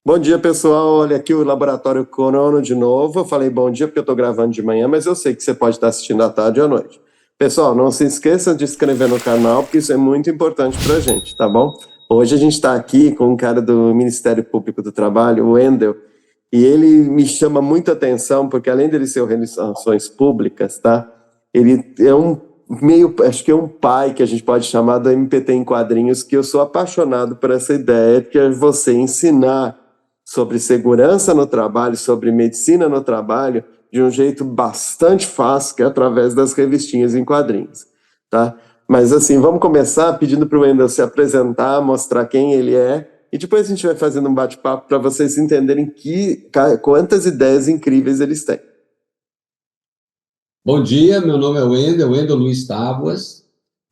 Bom dia, pessoal. Olha aqui o Laboratório Crono de novo. Eu falei bom dia porque eu estou gravando de manhã, mas eu sei que você pode estar assistindo à tarde ou à noite. Pessoal, não se esqueça de se inscrever no canal, porque isso é muito importante para a gente, tá bom? Hoje a gente está aqui com um cara do Ministério Público do Trabalho, o Wendel, e ele me chama muita atenção, porque além dele ser o Relações Públicas, tá? Ele é acho que é um pai que a gente pode chamar do MPT em quadrinhos, que eu sou apaixonado por essa ideia, que é você ensinar sobre segurança no trabalho, sobre medicina no trabalho, de um jeito bastante fácil, que é através das revistinhas em quadrinhos, tá? Mas assim, vamos começar pedindo para o Wendel se apresentar, mostrar quem ele é, e depois a gente vai fazendo um bate-papo para vocês entenderem quantas ideias incríveis eles têm. Bom dia, meu nome é Wendel Luiz Tábuas.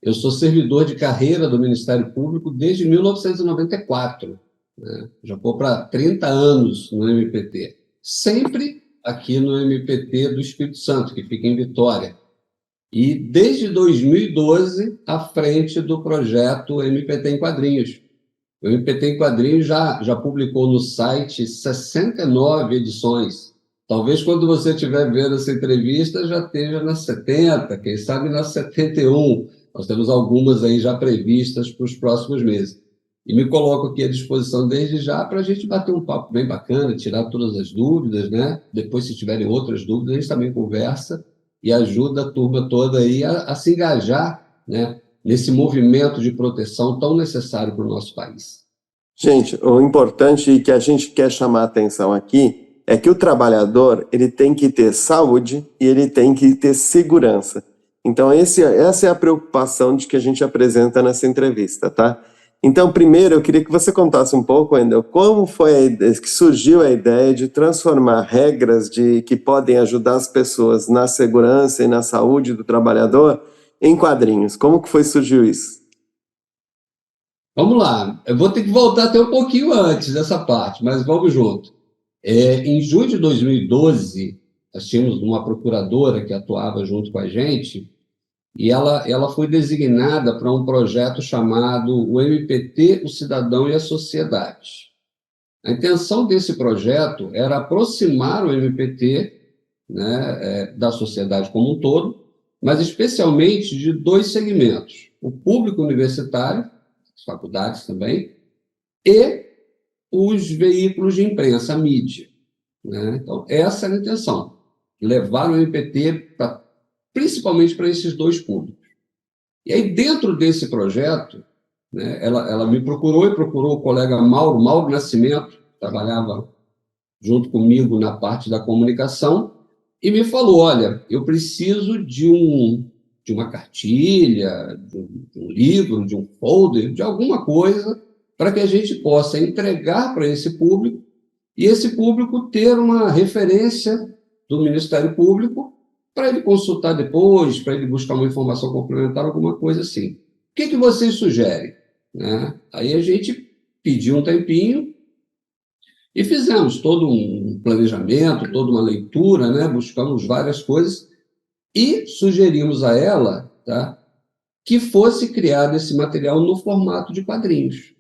Eu sou servidor de carreira do Ministério Público desde 1994. Né? Já vou para 30 anos no MPT. Sempre aqui no MPT do Espírito Santo, que fica em Vitória. E desde 2012, à frente do projeto MPT em Quadrinhos. O MPT em Quadrinhos já publicou no site 69 edições. Talvez quando você estiver vendo essa entrevista já esteja na 70, quem sabe na 71. Nós temos algumas aí já previstas para os próximos meses. E me coloco aqui à disposição desde já para a gente bater um papo bem bacana, tirar todas as dúvidas, né? Depois, se tiverem outras dúvidas, a gente também conversa e ajuda a turma toda aí a se engajar, né, nesse movimento de proteção tão necessário para o nosso país. Gente, o importante que a gente quer chamar a atenção aqui é que o trabalhador ele tem que ter saúde e ele tem que ter segurança. Então, essa é a preocupação de que a gente apresenta nessa entrevista, tá? Então, primeiro, eu queria que você contasse um pouco, Wendel, como foi que surgiu a ideia de transformar regras que podem ajudar as pessoas na segurança e na saúde do trabalhador em quadrinhos. Como que surgiu isso? Vamos lá, eu vou ter que voltar até um pouquinho antes dessa parte, mas vamos junto. Em junho de 2012, nós tínhamos uma procuradora que atuava junto com a gente, e ela foi designada para um projeto chamado o MPT, o Cidadão e a Sociedade. A intenção desse projeto era aproximar o MPT, né, da sociedade como um todo, mas especialmente de dois segmentos: o público universitário, as faculdades também, e os veículos de imprensa, a mídia. Né? Então, essa era a intenção, levar o MPT principalmente para esses dois públicos. E aí, dentro desse projeto, né, ela me procurou e procurou o colega Mauro Nascimento, que trabalhava junto comigo na parte da comunicação, e me falou: olha, eu preciso de uma cartilha, de um livro, de um folder, de alguma coisa, para que a gente possa entregar para esse público, e esse público ter uma referência do Ministério Público para ele consultar depois, para ele buscar uma informação complementar, alguma coisa assim. O que vocês sugerem? Né? Aí a gente pediu um tempinho e fizemos todo um planejamento, toda uma leitura, né? Buscamos várias coisas e sugerimos a ela, tá, que fosse criado esse material no formato de quadrinhos.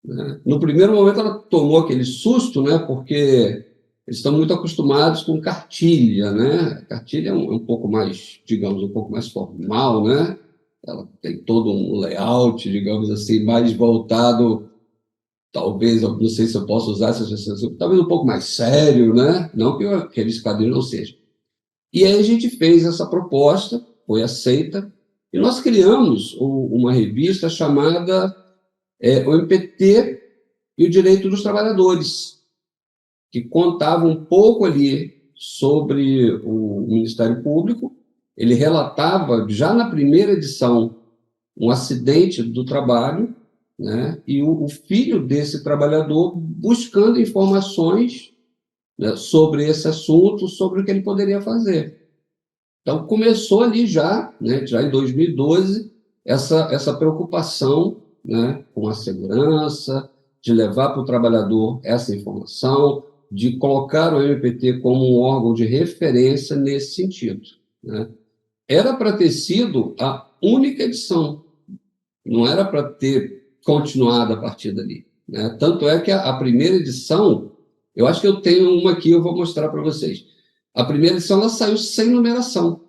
Né? No primeiro momento ela tomou aquele susto, né, porque eles estão muito acostumados com cartilha, né? Cartilha é um pouco mais, digamos, um pouco mais formal, né? Ela tem todo um layout, digamos assim, mais voltado, talvez, eu não sei se eu posso usar essa expressão, talvez um pouco mais sério, né? Não que aqueles quadrinhos não sejam. E aí a gente fez essa proposta, foi aceita, e nós criamos uma revista chamada o MPT e o Direito dos Trabalhadores, que contava um pouco ali sobre o Ministério Público. Ele relatava, já na primeira edição, um acidente do trabalho, né? E o filho desse trabalhador buscando informações, né, sobre esse assunto, sobre o que ele poderia fazer. Então, começou ali já, né, já em 2012, essa preocupação, né, com a segurança, de levar para o trabalhador essa informação, de colocar o MPT como um órgão de referência nesse sentido. Né? Era para ter sido a única edição, não era para ter continuado a partir dali. né? Tanto é que a primeira edição, eu acho que eu tenho uma aqui, eu vou mostrar para vocês. A primeira edição ela saiu sem numeração,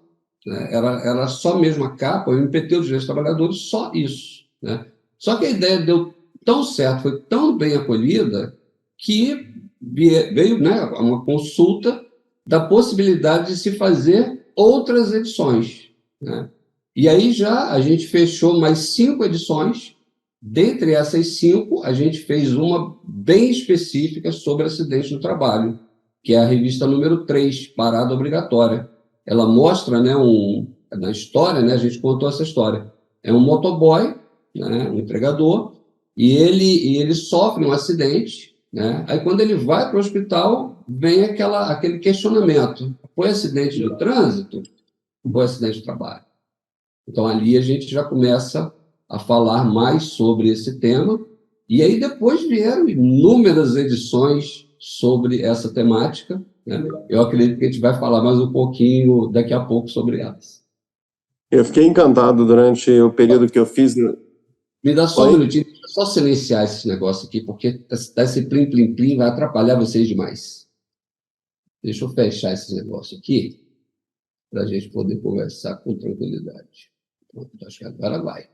né? Era só mesmo a capa, o MPT dos Direitos dos Trabalhadores, só isso, né? Só que a ideia deu tão certo, foi tão bem acolhida, que veio, né, uma consulta da possibilidade de se fazer outras edições, né? E aí já a gente fechou mais 5 edições. Dentre essas 5, a gente fez uma bem específica sobre acidentes no trabalho, que é a revista número 3, Parada Obrigatória. Ela mostra, né, na história, né, a gente contou essa história. É um motoboy, né, um entregador, e ele sofre um acidente, né? Aí, quando ele vai para o hospital, vem aquele questionamento: foi acidente de trânsito ou foi acidente de trabalho? Então, ali a gente já começa a falar mais sobre esse tema, e aí depois vieram inúmeras edições sobre essa temática, né? Eu acredito que a gente vai falar mais um pouquinho daqui a pouco sobre elas. Eu fiquei encantado durante o período que eu fiz. Me dá só um Oi? minutinho, deixa eu só silenciar esse negócio aqui, porque esse plim-plim-plim vai atrapalhar vocês demais. Deixa eu fechar esse negócio aqui, para a gente poder conversar com tranquilidade. Pronto, acho que agora vai.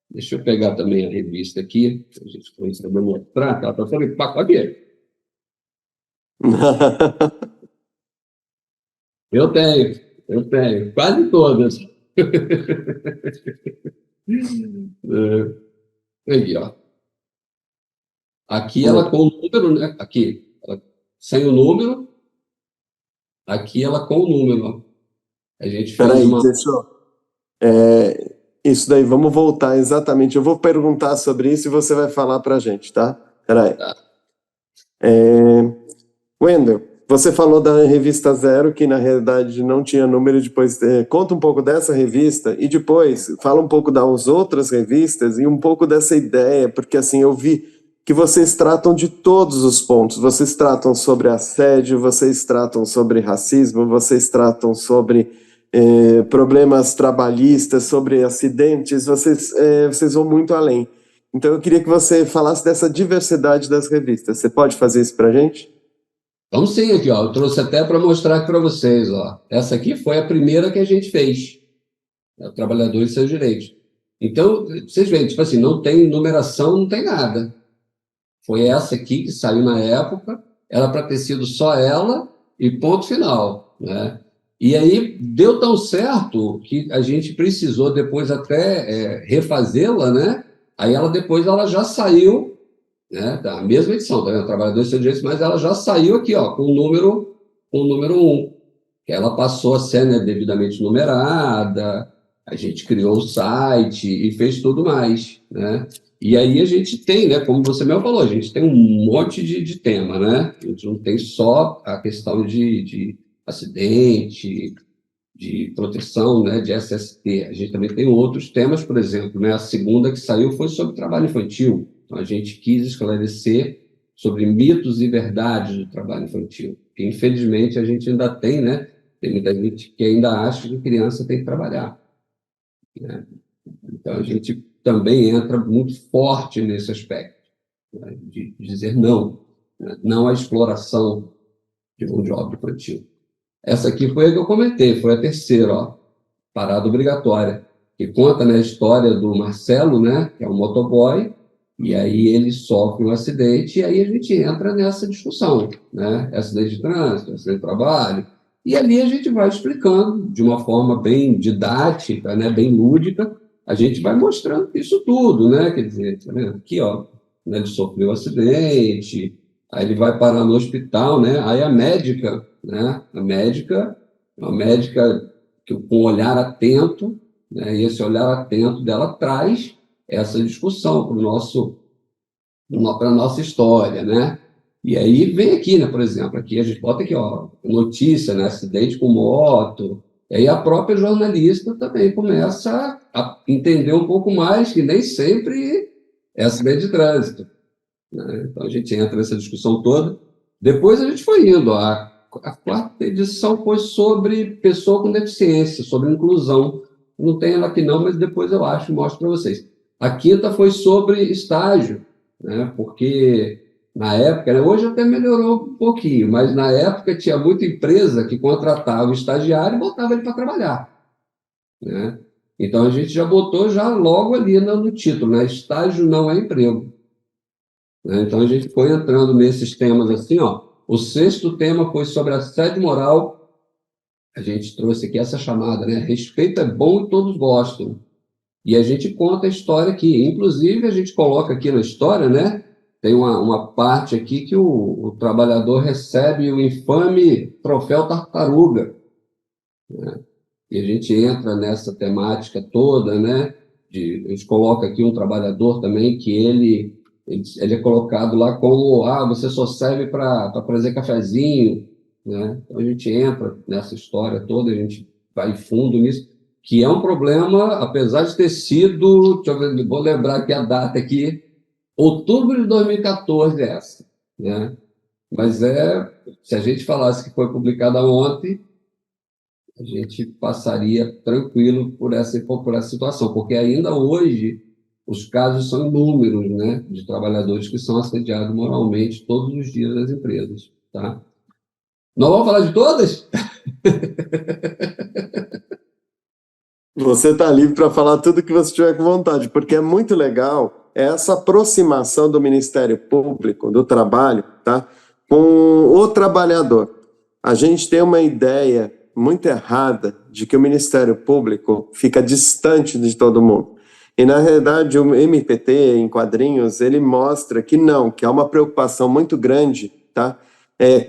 Deixa eu pegar também a revista aqui, a gente foi mostrar, ela está falando, pacote. Eu tenho, quase todas. Aqui, ó. Aqui ela com o número, né? Aqui, sem o número. Aqui ela com o número, ó. A gente fez Peraí, uma... deixa eu... isso daí, vamos voltar exatamente. Eu vou perguntar sobre isso e você vai falar para a gente, tá? Peraí. Tá. Wendel, você falou da revista Zero, que na realidade não tinha número, depois conta um pouco dessa revista e depois fala um pouco das outras revistas e um pouco dessa ideia, porque assim, eu vi que vocês tratam de todos os pontos. Vocês tratam sobre assédio, vocês tratam sobre racismo, vocês tratam sobre problemas trabalhistas, sobre acidentes, vocês vão muito além. Então eu queria que você falasse dessa diversidade das revistas. Você pode fazer isso para a gente? Vamos sim, aqui, ó. Eu trouxe até para mostrar aqui para vocês, ó. Essa aqui foi a primeira que a gente fez, né? Trabalhadores e seus direitos. Então, vocês veem, tipo assim, não tem numeração, não tem nada. Foi essa aqui que saiu na época, era para ter sido só ela e ponto final, né? E aí deu tão certo que a gente precisou depois até refazê-la, né? Aí depois ela já saiu, né, da mesma edição, tá vendo? Trabalhadores e seus direitos, mas ela já saiu aqui, ó, com o número 1, que ela passou a ser, né, devidamente numerada, a gente criou o site e fez tudo mais, né? E aí a gente tem, né, como você mesmo falou, a gente tem um monte de tema, né? A gente não tem só a questão de acidente, de proteção, né, de SST. A gente também tem outros temas, por exemplo, né, a segunda que saiu foi sobre trabalho infantil. Então, a gente quis esclarecer sobre mitos e verdades do trabalho infantil, que infelizmente a gente ainda tem, né? Tem muita gente que ainda acha que criança tem que trabalhar, né? Então, a gente também entra muito forte nesse aspecto, né, de dizer não, né, não à exploração de mão de obra infantil. Essa aqui foi a que eu comentei, foi a terceira, ó, Parada Obrigatória, que conta, né, a história do Marcelo, né, que é um motoboy, e aí ele sofre um acidente, e aí a gente entra nessa discussão, né, acidente de trânsito, acidente de trabalho, e ali a gente vai explicando de uma forma bem didática, né, bem lúdica, a gente vai mostrando isso tudo, né, quer dizer, tá vendo? Aqui, ó, né, ele sofreu um acidente, aí ele vai parar no hospital, né, aí a médica, né, uma médica com um olhar atento, né, e esse olhar atento dela traz essa discussão para a nossa história, né? E aí vem aqui, né, por exemplo, aqui a gente bota aqui, ó, notícia, né, acidente com moto, e aí a própria jornalista também começa a entender um pouco mais que nem sempre é acidente de trânsito, né? Então a gente entra nessa discussão toda. Depois a gente foi indo, a quarta edição foi sobre pessoa com deficiência, sobre inclusão. Não tem ela aqui não, mas depois eu acho e mostro para vocês. A quinta foi sobre estágio, né? Porque na época, né, hoje até melhorou um pouquinho, mas na época tinha muita empresa que contratava o estagiário e botava ele para trabalhar, né? Então a gente já botou já logo ali no título, né? Estágio não é emprego, né? Então a gente foi entrando nesses temas assim, ó. O sexto tema foi sobre assédio moral. A gente trouxe aqui essa chamada, né? Respeito é bom e todos gostam. E a gente conta a história aqui. Inclusive, a gente coloca aqui na história, né? Tem uma parte aqui que o trabalhador recebe o infame troféu tartaruga, né? E a gente entra nessa temática toda, né? A gente coloca aqui um trabalhador também que ele é colocado lá como, você só serve para trazer cafezinho, né? Então a gente entra nessa história toda, a gente vai fundo nisso, que é um problema, apesar de ter sido, deixa eu ver, vou lembrar aqui a data aqui, outubro de 2014 essa, né? Mas se a gente falasse que foi publicada ontem, a gente passaria tranquilo por essa situação, porque ainda hoje os casos são inúmeros, né, de trabalhadores que são assediados moralmente todos os dias nas empresas, tá? Não vamos falar de todas? Você está livre para falar tudo que você tiver com vontade, porque é muito legal essa aproximação do Ministério Público, do trabalho, tá, com o trabalhador. A gente tem uma ideia muito errada de que o Ministério Público fica distante de todo mundo. E, na realidade, o MPT, em quadrinhos, ele mostra que não, que há uma preocupação muito grande, tá,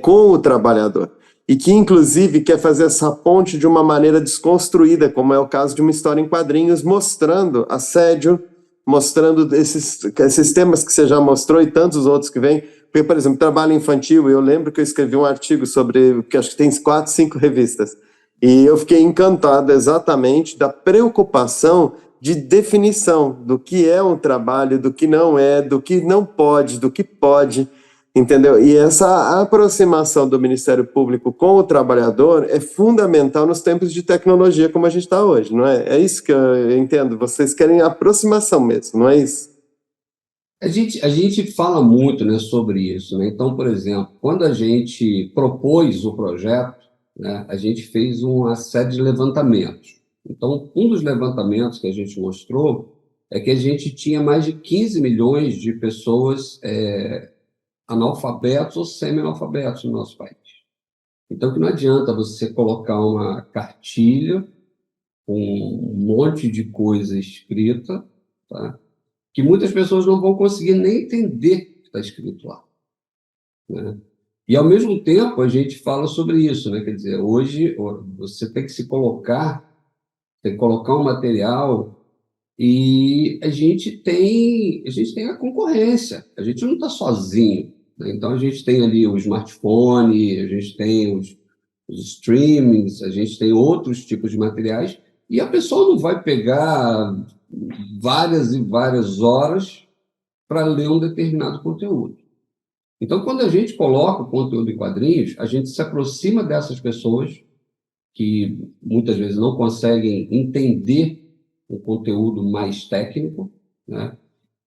com o trabalhador. E que, inclusive, quer fazer essa ponte de uma maneira desconstruída, como é o caso de uma história em quadrinhos, mostrando assédio, mostrando esses temas que você já mostrou e tantos outros que vêm. Porque, por exemplo, trabalho infantil, eu lembro que eu escrevi um artigo sobre, que acho que tem 4, 5 revistas, e eu fiquei encantado exatamente da preocupação de definição do que é um trabalho, do que não é, do que não pode, do que pode, entendeu? E essa aproximação do Ministério Público com o trabalhador é fundamental nos tempos de tecnologia como a gente está hoje, não é? É isso que eu entendo. Vocês querem aproximação mesmo, não é isso? A gente fala muito, né, sobre isso, né? Então, por exemplo, quando a gente propôs o projeto, né, a gente fez uma série de levantamentos. Então, um dos levantamentos que a gente mostrou é que a gente tinha mais de 15 milhões de pessoas analfabetos ou semi-analfabetos no nosso país. Então, que não adianta você colocar uma cartilha com um monte de coisa escrita, tá? Que muitas pessoas não vão conseguir nem entender o que está escrito lá, né? E, ao mesmo tempo, a gente fala sobre isso, né? Quer dizer, hoje você tem que se colocar, tem que colocar um material e a gente tem a concorrência, a gente não está sozinho, né? Então, a gente tem ali o smartphone, a gente tem os streamings, a gente tem outros tipos de materiais, e a pessoa não vai pegar várias e várias horas para ler um determinado conteúdo. Então, quando a gente coloca o conteúdo em quadrinhos, a gente se aproxima dessas pessoas que muitas vezes não conseguem entender o conteúdo mais técnico, né?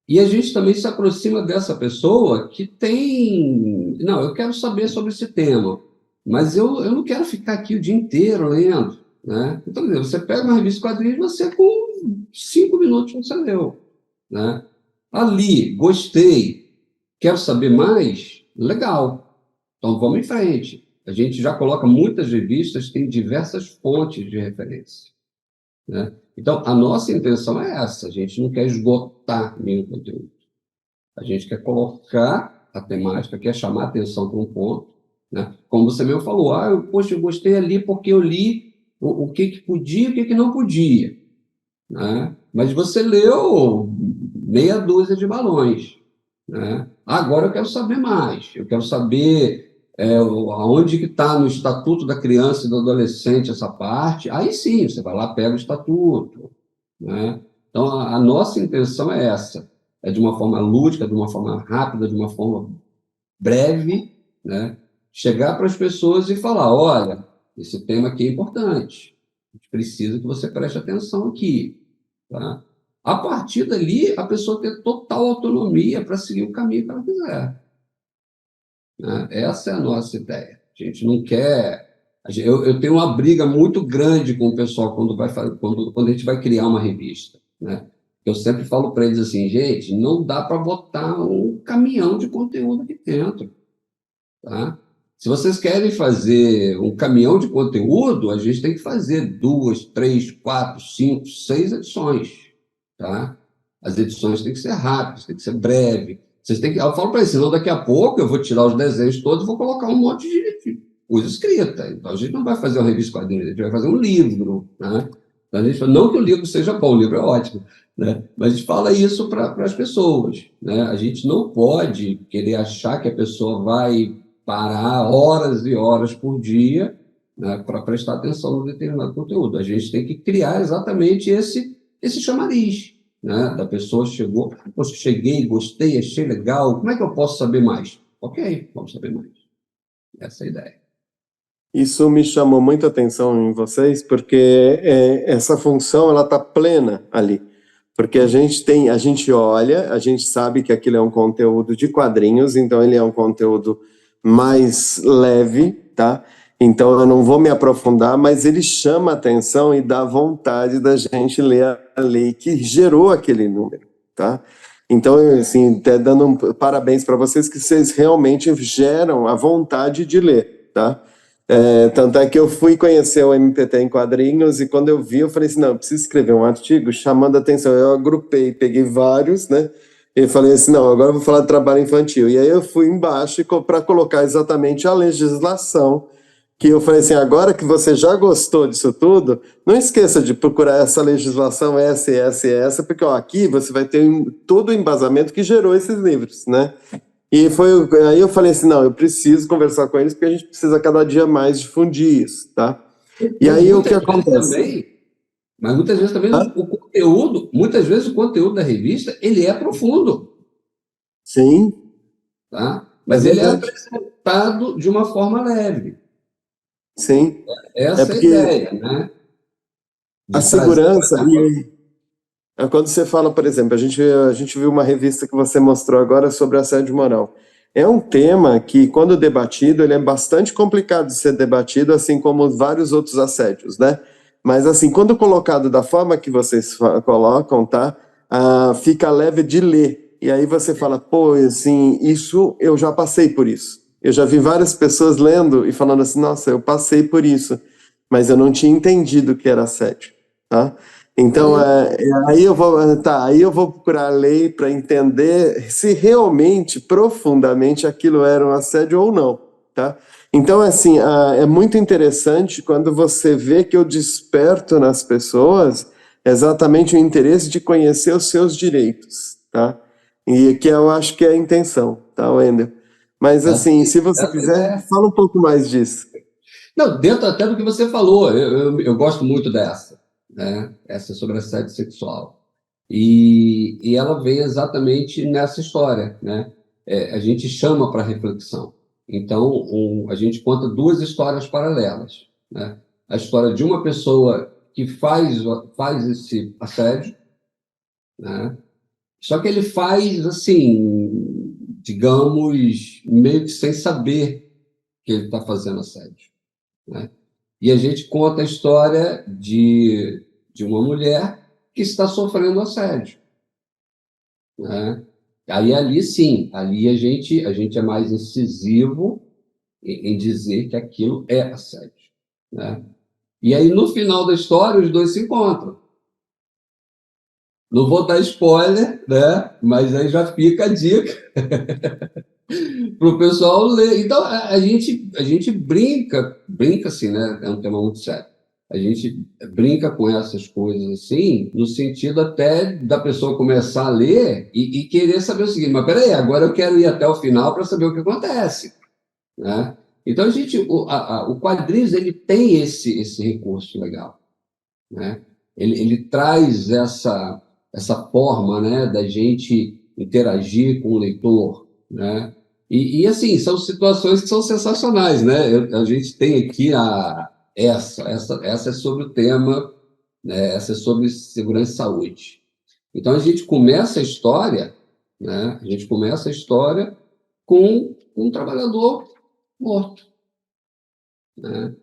E a gente também se aproxima dessa pessoa que tem... Não, eu quero saber sobre esse tema, mas eu não quero ficar aqui o dia inteiro lendo, né? Então, quer dizer, você pega uma revista de quadrinhos, você com 5 minutos você leu, né? Ali, gostei, quero saber mais? Legal. Então, vamos em frente. A gente já coloca muitas revistas, tem diversas fontes de referência, né? Então, a nossa intenção é essa, a gente não quer esgotar nenhum conteúdo. A gente quer colocar a temática, quer chamar a atenção para um ponto, né? Como você mesmo falou, poxa, eu gostei ali porque eu li o que podia e o que não podia, né? Mas você leu meia dúzia de balões, né? Agora eu quero saber mais, eu quero saber aonde que está no Estatuto da Criança e do Adolescente essa parte. Aí sim, você vai lá, pega o Estatuto, né? Então, a nossa intenção é essa, é de uma forma lúdica, de uma forma rápida, de uma forma breve, né? Chegar para as pessoas e falar, olha, esse tema aqui é importante, a gente precisa que você preste atenção aqui, tá? A partir dali, a pessoa tem total autonomia para seguir o caminho que ela quiser, né? Essa é a nossa ideia. A gente não quer. Eu tenho uma briga muito grande com o pessoal quando a gente vai criar uma revista, né? Eu sempre falo para eles assim, gente, não dá para botar um caminhão de conteúdo aqui dentro, tá? Se vocês querem fazer um caminhão de conteúdo, a gente tem que fazer 2, 3, 4, 5, 6 edições, tá? As edições têm que ser rápidas, têm que ser breve. Vocês têm que, eu falo para eles, senão daqui a pouco eu vou tirar os desenhos todos e vou colocar um monte de coisa escrita. Então a gente não vai fazer uma revista quadrinhos, a gente vai fazer um livro, né? Então, a gente, não que o livro seja bom, o livro é ótimo, né? Mas a gente fala isso para as pessoas, né? A gente não pode querer achar que a pessoa vai parar horas e horas por dia, né, para prestar atenção no determinado conteúdo. A gente tem que criar exatamente esse chamariz, né? Da pessoa chegou, poxa, cheguei, gostei, achei legal, como é que eu posso saber mais? Ok, vamos saber mais. Essa é a ideia. Isso me chamou muita atenção em vocês, porque essa função ela está plena ali. Porque a gente olha, a gente sabe que aquilo é um conteúdo de quadrinhos, então ele é um conteúdo mais leve, tá? Então eu não vou me aprofundar, mas ele chama a atenção e dá vontade da gente ler a lei que gerou aquele número, tá? Então, assim, até dando parabéns para vocês que vocês realmente geram a vontade de ler, tá? Tanto é que eu fui conhecer o MPT em quadrinhos e quando eu vi, eu falei assim, não, eu preciso escrever um artigo chamando a atenção. Eu agrupei, peguei vários, né? E falei assim, não, agora eu vou falar de trabalho infantil. E aí eu fui embaixo para colocar exatamente a legislação, que eu falei assim, agora que você já gostou disso tudo, não esqueça de procurar essa legislação essa, porque ó, aqui você vai ter todo o embasamento que gerou esses livros, né? E aí eu falei assim, não, eu preciso conversar com eles porque a gente precisa cada dia mais difundir isso, tá? E aí o que acontece? Mas muitas vezes também o conteúdo, muitas vezes o conteúdo da revista, ele é profundo. Sim. Tá? Mas ele é apresentado de uma forma leve. Sim. Essa é a ideia, né? A segurança, quando você fala, por exemplo, a gente viu uma revista que você mostrou agora sobre assédio moral. É um tema que, quando debatido, ele é bastante complicado de ser debatido, assim como vários outros assédios, né? Mas, assim, quando colocado da forma que vocês colocam, tá? Fica leve de ler. E aí você fala, pô, assim, isso, eu já passei por isso. Eu já vi várias pessoas lendo e falando assim, nossa, eu passei por isso, mas eu não tinha entendido que era assédio, tá? Então, aí eu vou procurar a lei para entender se realmente, profundamente, aquilo era um assédio ou não, tá? Então, assim, é muito interessante quando você vê que eu desperto nas pessoas exatamente o interesse de conhecer os seus direitos, tá? E que eu acho que é a intenção, tá, Wendel? Mas, assim, se você quiser, fala um pouco mais disso. Não, dentro até do que você falou, eu gosto muito dessa, né? Essa sobre assédio sexual. E ela vem exatamente nessa história, né? A gente chama para reflexão. Então, a gente conta duas histórias paralelas, né? A história de uma pessoa que faz esse assédio, né? Só que ele faz, assim, digamos, meio que sem saber que ele está fazendo assédio, né? E a gente conta a história de uma mulher que está sofrendo assédio, né? Aí ali sim, ali a gente é mais incisivo em dizer que aquilo é assédio, né? E aí no final da história os dois se encontram. Não vou dar spoiler, né? Mas aí já fica a dica para o pessoal ler. Então a gente brinca assim, né? É um tema muito sério. A gente brinca com essas coisas assim, no sentido até da pessoa começar a ler e querer saber o seguinte, mas peraí, agora eu quero ir até o final para saber o que acontece, né? Então o quadrinhos ele tem esse recurso legal, né? Ele traz essa forma, né, da gente interagir com o leitor, né? E assim, são situações que são sensacionais, né? A gente tem aqui essa é sobre o tema, né? Essa é sobre segurança e saúde. Então, a gente começa a história, né? A gente começa a história com um trabalhador morto, né?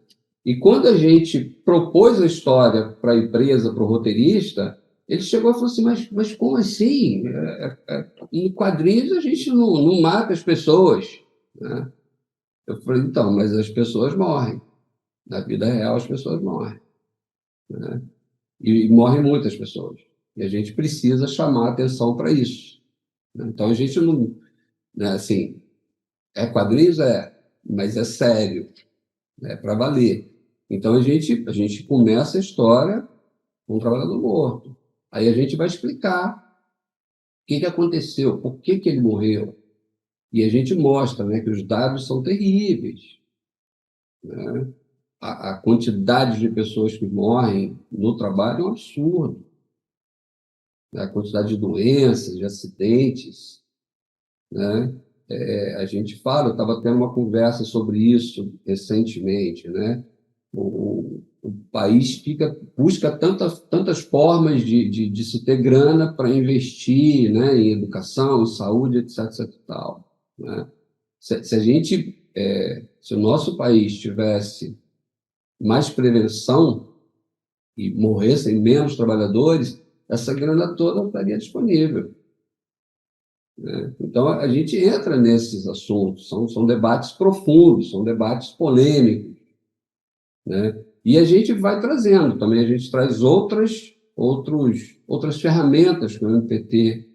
E quando a gente propôs a história para a empresa, para o roteirista, ele chegou e falou assim, mas como assim? Em quadrinhos a gente não mata as pessoas, né? Eu falei, então, mas as pessoas morrem. Na vida real, as pessoas morrem, né? E morrem muitas pessoas. E a gente precisa chamar atenção para isso, né? Então, a gente não... Né, assim, quadrinhos? Mas é sério, é para valer. Então, a gente começa a história com um trabalhador morto. Aí a gente vai explicar o que aconteceu, por que ele morreu. E a gente mostra, né, que os dados são terríveis, né? A quantidade de pessoas que morrem no trabalho é um absurdo, né? A quantidade de doenças, de acidentes, né? A gente fala, eu estava tendo uma conversa sobre isso recentemente, né? O país busca tantas formas de se ter grana para investir, né, em educação, em saúde, etc, etc e tal, né? Se o nosso país tivesse mais prevenção e morressem menos trabalhadores, essa grana toda estaria disponível, né? Então, a gente entra nesses assuntos, são debates profundos, são debates polêmicos, né? E a gente vai trazendo também, a gente traz outras ferramentas que o MPT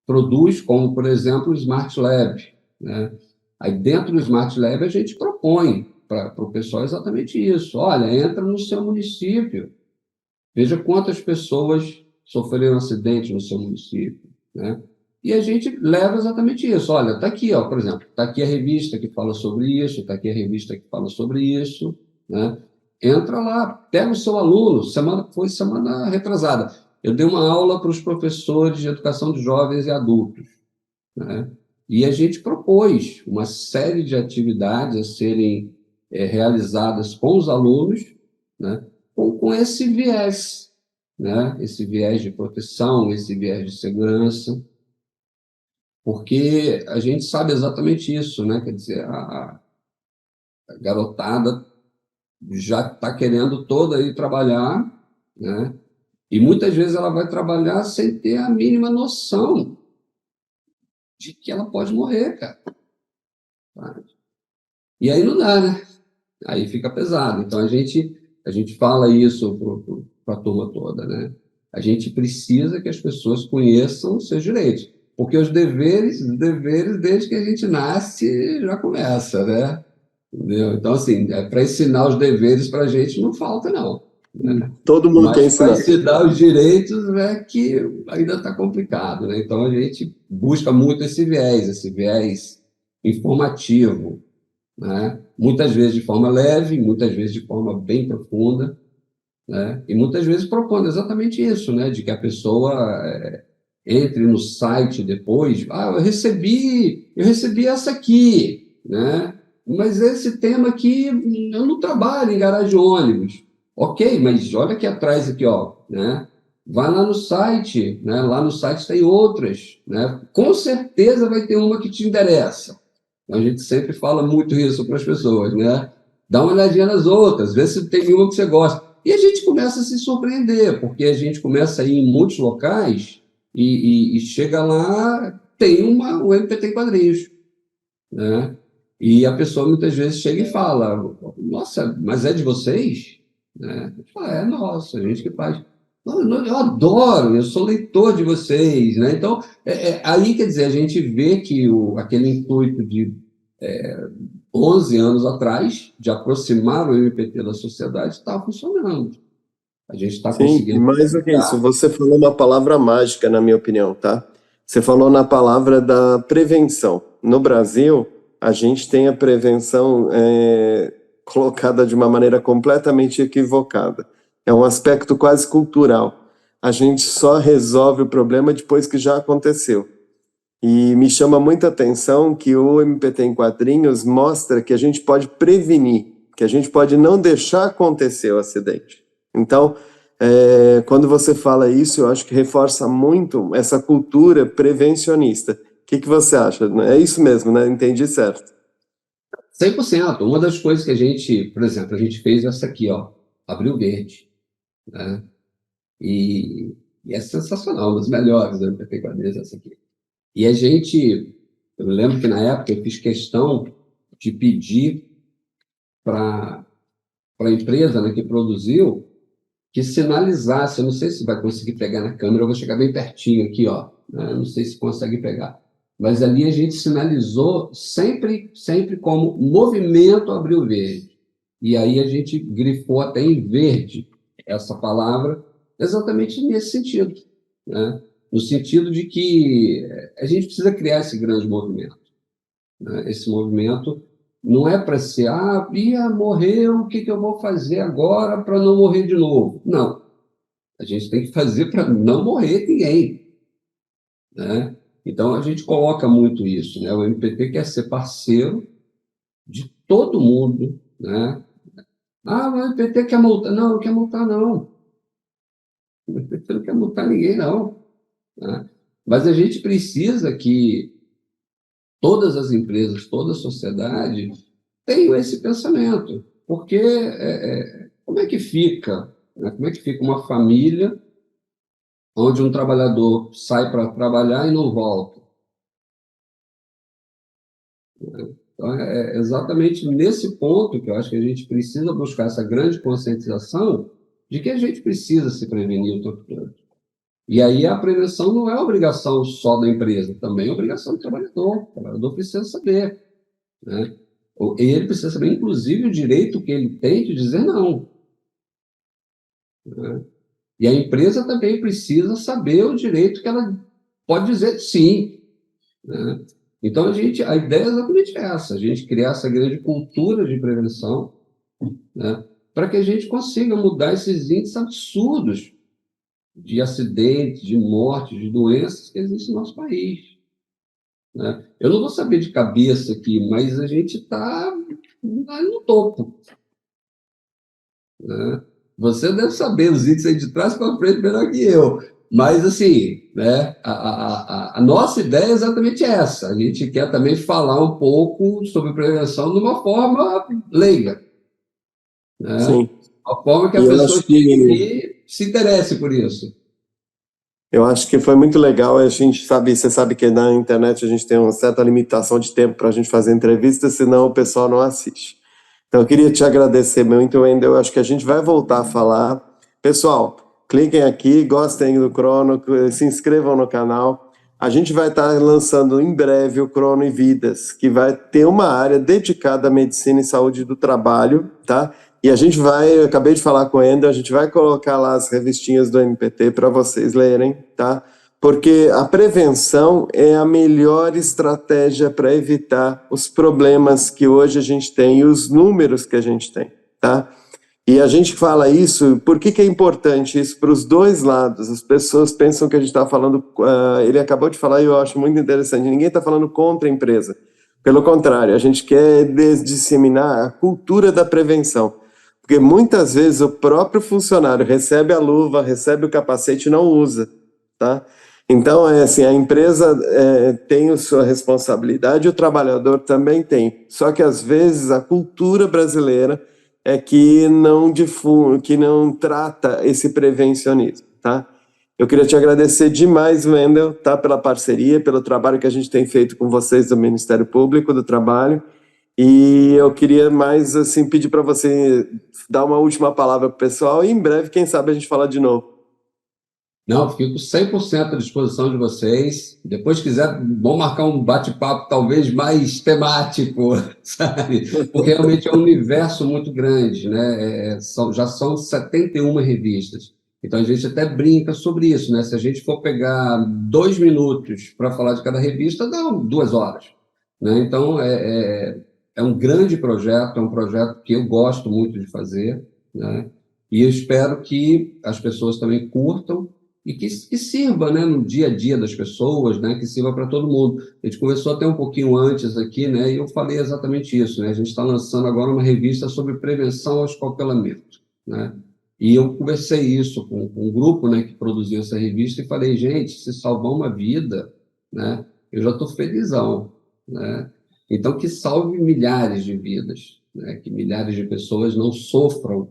produz, como, por exemplo, o Smart Lab, né? Aí, dentro do Smart Lab, a gente propõe para o pessoal exatamente isso. Olha, entra no seu município, veja quantas pessoas sofreram acidente no seu município, né? E a gente leva exatamente isso. Olha, está aqui, ó, por exemplo, está aqui a revista que fala sobre isso, está aqui a revista que fala sobre isso, né? Entra lá, pega o seu aluno. Foi semana retrasada. Eu dei uma aula para os professores de educação de jovens e adultos, né? E a gente propôs uma série de atividades a serem realizadas com os alunos, né? Com esse viés, né? Esse viés de proteção, esse viés de segurança, porque a gente sabe exatamente isso, né? Quer dizer, a garotada já está querendo toda ir trabalhar, né? E muitas vezes ela vai trabalhar sem ter a mínima noção de que ela pode morrer, cara. Tá? E aí não dá, né? Aí fica pesado. Então, a gente fala isso para a turma toda, né? A gente precisa que as pessoas conheçam os seus direitos, porque os deveres, desde que a gente nasce, já começa, né? Entendeu? Então, assim, para ensinar os deveres para a gente não falta, não, né? Todo mundo quer Mas para ensinar. ensinar os direitos é que ainda está complicado, né? Então, a gente busca muito esse viés informativo, né? Muitas vezes de forma leve, muitas vezes de forma bem profunda, né? E muitas vezes propondo exatamente isso, né? De que a pessoa entre no site depois, eu recebi essa aqui, né? Mas esse tema aqui, eu não trabalho em garagem de ônibus. Ok, mas olha aqui atrás, aqui, ó, né? Vai lá no site, né? Lá no site tem outras, né? Com certeza vai ter uma que te interessa. A gente sempre fala muito isso para as pessoas, né? Dá uma olhadinha nas outras, vê se tem uma que você gosta. E a gente começa a se surpreender, porque a gente começa a ir em muitos locais e chega lá, tem um MPT em quadrinhos, né? E a pessoa muitas vezes chega e fala, nossa, mas é de vocês? Né? Eu falo, é nosso, a gente que faz. Não, eu adoro, eu sou leitor de vocês, né? Então, aí, quer dizer, a gente vê que aquele intuito de 11 anos atrás, de aproximar o MPT da sociedade, está funcionando. A gente está Sim, e conseguindo. mais do que isso, você falou uma palavra mágica, na minha opinião, tá? Você falou na palavra da prevenção. No Brasil, a gente tem a prevenção colocada de uma maneira completamente equivocada. É um aspecto quase cultural. A gente só resolve o problema depois que já aconteceu. E me chama muita atenção que o MPT em quadrinhos mostra que a gente pode prevenir, que a gente pode não deixar acontecer o acidente. Então, quando você fala isso, eu acho que reforça muito essa cultura prevencionista. O que você acha? É isso mesmo, né? Entendi certo. 100%. Uma das coisas que a gente, por exemplo, a gente fez essa aqui, ó, Abril Verde, né? E, e é sensacional, uma das melhores, né? Tem essa aqui. E a gente, eu lembro que na época eu fiz questão de pedir para a empresa, né, que produziu, que sinalizasse. Eu não sei se vai conseguir pegar na câmera, eu vou chegar bem pertinho aqui, ó, né? Não sei se consegue pegar. Mas ali a gente sinalizou sempre, sempre como movimento Abril Verde. E aí a gente grifou até em verde essa palavra, exatamente nesse sentido, né? No sentido de que a gente precisa criar esse grande movimento, né? Esse movimento não é para ser, Bia morreu, o que eu vou fazer agora para não morrer de novo? Não, a gente tem que fazer para não morrer ninguém, né? Então a gente coloca muito isso, né? O MPT quer ser parceiro de todo mundo, né? O MPT quer multar. Não, não quer multar, não. O MPT não quer multar ninguém, não, né? Mas a gente precisa que todas as empresas, toda a sociedade tenham esse pensamento. Porque como é que fica, né? Como é que fica uma família onde um trabalhador sai para trabalhar e não volta? Então, é exatamente nesse ponto que eu acho que a gente precisa buscar essa grande conscientização de que a gente precisa se prevenir o tempo todo. E aí a prevenção não é obrigação só da empresa, também é obrigação do trabalhador. O trabalhador precisa saber, né? Ele precisa saber, inclusive, o direito que ele tem de dizer não, né? E a empresa também precisa saber o direito que ela pode dizer sim, né? Então, a ideia é exatamente essa, a gente criar essa grande cultura de prevenção, né, para que a gente consiga mudar esses índices absurdos de acidentes, de mortes, de doenças que existem no nosso país, né? Eu não vou saber de cabeça aqui, mas a gente está no topo, né? Você deve saber os índices aí de trás para frente melhor que eu. Mas, assim, né, a nossa ideia é exatamente essa. A gente quer também falar um pouco sobre prevenção de uma forma leiga, né? Sim. A forma que a E eu pessoa acho que se interesse por isso. Eu acho que foi muito legal. A gente sabe, você sabe que na internet a gente tem uma certa limitação de tempo para a gente fazer entrevista, senão o pessoal não assiste. Então eu queria te agradecer muito, Wendel. Eu acho que a gente vai voltar a falar. Pessoal, cliquem aqui, gostem do Crono, se inscrevam no canal. A gente vai estar lançando em breve o Crono e Vidas, que vai ter uma área dedicada à medicina e saúde do trabalho, tá? E a gente vai, eu acabei de falar com o Ender, a gente vai colocar lá as revistinhas do MPT para vocês lerem, tá? Porque a prevenção é a melhor estratégia para evitar os problemas que hoje a gente tem e os números que a gente tem, tá? E a gente fala isso, por que é importante isso para os dois lados? As pessoas pensam que a gente está falando, ele acabou de falar e eu acho muito interessante, ninguém está falando contra a empresa. Pelo contrário, a gente quer disseminar a cultura da prevenção. Porque muitas vezes o próprio funcionário recebe a luva, recebe o capacete e não usa, tá? Então, assim, a empresa tem a sua responsabilidade, o trabalhador também tem. Só que, às vezes, a cultura brasileira é que não difunde, que não trata esse prevencionismo, tá? Eu queria te agradecer demais, Wendel, tá? Pela parceria, pelo trabalho que a gente tem feito com vocês do Ministério Público do Trabalho. E eu queria mais assim pedir para você dar uma última palavra para o pessoal e em breve, quem sabe, a gente fala de novo. Não, fico 100% à disposição de vocês. Depois, se quiser, vamos marcar um bate-papo talvez mais temático, sabe? Porque realmente é um universo muito grande, né? Já são 71 revistas. Então, a gente até brinca sobre isso, né? Se a gente for pegar 2 minutos para falar de cada revista, dá 2 horas, né? Então, é um grande projeto, é um projeto que eu gosto muito de fazer, né? E eu espero que as pessoas também curtam e que sirva, né, no dia a dia das pessoas, né, que sirva para todo mundo. A gente conversou até um pouquinho antes aqui, né, e eu falei exatamente isso, né, a gente está lançando agora uma revista sobre prevenção ao escalpelamento, né, E eu conversei isso com um grupo, né, que produziu essa revista e falei, gente, se salvar uma vida, né, eu já estou felizão, né? Então, que salve milhares de vidas, né, que milhares de pessoas não sofram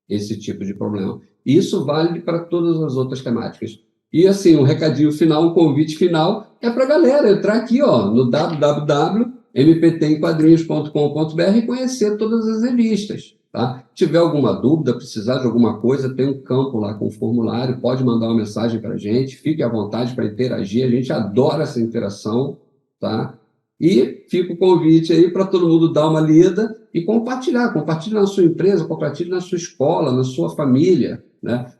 esse tipo de problema. E isso vale para todas as outras temáticas. E, assim, um recadinho final, um convite final, é para a galera entrar aqui, ó, no www.mptemquadrinhos.com.br e conhecer todas as revistas. Tá? Se tiver alguma dúvida, precisar de alguma coisa, tem um campo lá com formulário, pode mandar uma mensagem para a gente, fique à vontade para interagir, a gente adora essa interação, tá? E fica o convite aí para todo mundo dar uma lida e compartilhar na sua empresa, compartilhe na sua escola, na sua família, né?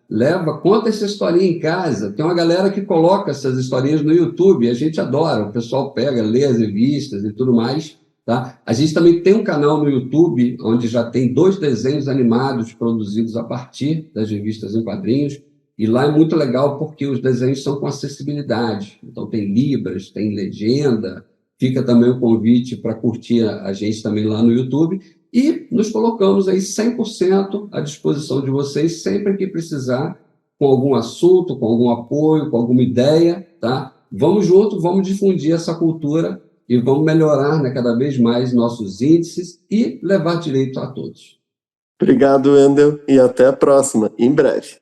Conta essa historinha em casa, tem uma galera que coloca essas historinhas no YouTube, a gente adora, o pessoal pega, lê as revistas e tudo mais. Tá? A gente também tem um canal no YouTube, onde já tem 2 desenhos animados produzidos a partir das revistas em quadrinhos, e lá é muito legal porque os desenhos são com acessibilidade. Então tem libras, tem legenda, fica também o convite para curtir a gente também lá no YouTube, e nos colocamos aí 100% à disposição de vocês, sempre que precisar, com algum assunto, com algum apoio, com alguma ideia, tá? Vamos junto, vamos difundir essa cultura e vamos melhorar, né, cada vez mais nossos índices e levar direito a todos. Obrigado, Wendel, e até a próxima, em breve.